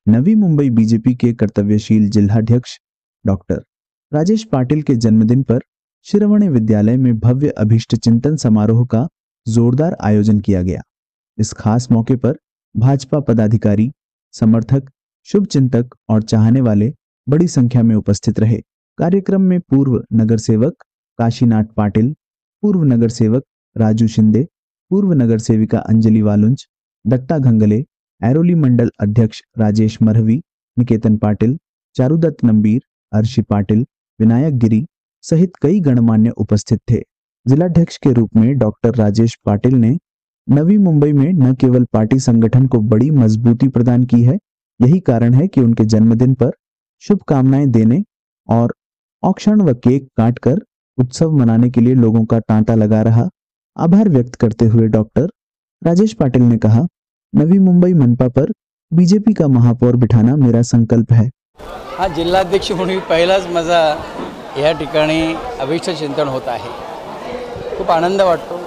Navi Mumbai BJP के कर्तव्यशील जिलाध्यक्ष doctor Rajesh Patil के जन्मदिन पर शिरोमणि विद्यालय में भव्य अभीष्ट चिंतन समारोह का जोरदार आयोजन किया गया। इस खास मौके पर भाजपा पदाधिकारी, समर्थक, शुभचिंतक और चाहने वाले बड़ी संख्या में उपस्थित रहे। कार्यक्रम में पूर्व नगर सेवक काशीनाथ पाटिल, पूर्व नगर सेवक राजू शिंदे, पूर्व नगर सेविका अंजलि वालुंज, दत्ता घंगले, ऐरोली मंडल अध्यक्ष राजेश मरहवी, निकेतन पाटिल, चारुदत्त नंबीर, अर्शी पाटिल, विनायक गिरी सहित कई गणमान्य उपस्थित थे। जिलाध्यक्ष के रूप में डॉक्टर राजेश पाटिल ने नवी मुंबई में न केवल पार्टी संगठन को बड़ी मजबूती प्रदान की है, यही कारण है कि उनके जन्मदिन पर शुभकामनाएं देने और औक्षण व केक काटकर उत्सव मनाने के लिए लोगों का तांता लगा रहा। आभार व्यक्त करते हुए डॉक्टर राजेश पाटिल ने कहा, नवी मुंबई मनपा पर बीजेपी का महापौर बिठाना मेरा संकल्प है। हा जिल्हाध्यक्ष म्हणून पहिलाच माझा या ठिकाणी अभीष्ट चिंतन होत आहे। खूप आनंद वाटतो।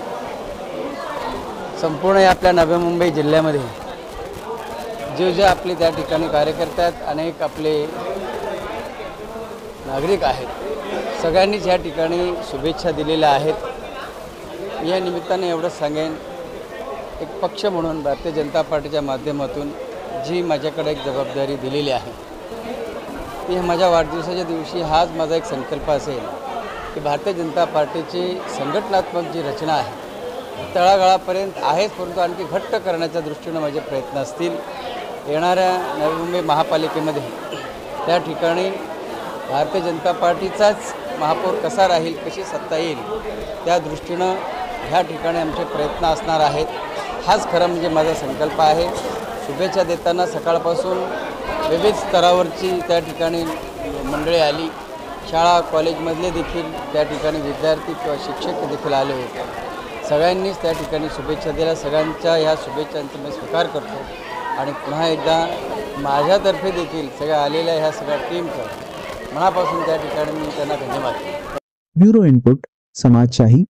संपूर्ण आपल्या नवी मुंबई जिल्ह्यामध्ये जे आपले त्या ठिकाणी कार्यकर्ते आहेत, अनेक आपले नागरिक आहेत, सगळ्यांनीच या ठिकाणी शुभेच्छा दिलेल्या आहेत। या निमित्ताने एवढंच सांगेन, एक पक्ष म्हणून भारतीय जनता पार्टीच्या माध्यमातून जी माझ्याकडे एक जबाबदारी दिलेली आहे, ती माझ्या वाढदिवसाच्या दिवशी हाच माझा एक संकल्प असेल की भारतीय जनता पार्टीची संघटनात्मक जी रचना आहे तळागाळापर्यंत आहेच, परंतु आणखी घट्ट करण्याच्या दृष्टीने माझे प्रयत्न असतील। येणाऱ्या नवी मुंबई महापालिकेमध्ये त्या ठिकाणी भारतीय जनता पार्टीचाच महापौर कसा राहील, कशी सत्ता येईल, त्या दृष्टीनं ह्या ठिकाणी आमचे प्रयत्न असणार आहेत। हाच खरं म्हणजे माझा संकल्प आहे। शुभेच्छा देताना सकाळपासून विविध स्तरावरची त्या ठिकाणी मंडळी आली, शाळा कॉलेजमधले देखील त्या ठिकाणी विद्यार्थी किंवा शिक्षक देखील आले होते। सगळ्यांनीच त्या ठिकाणी शुभेच्छा दिल्या। सगळ्यांच्या ह्या शुभेच्छांचा मी स्वीकार करतो आणि पुन्हा एकदा माझ्यातर्फे देखील सगळ्या आलेल्या ह्या सगळ्या टीमचं मनापासून त्या ठिकाणी मी त्यांना धन्यवाद देतो। Bureau input, समाजशाही,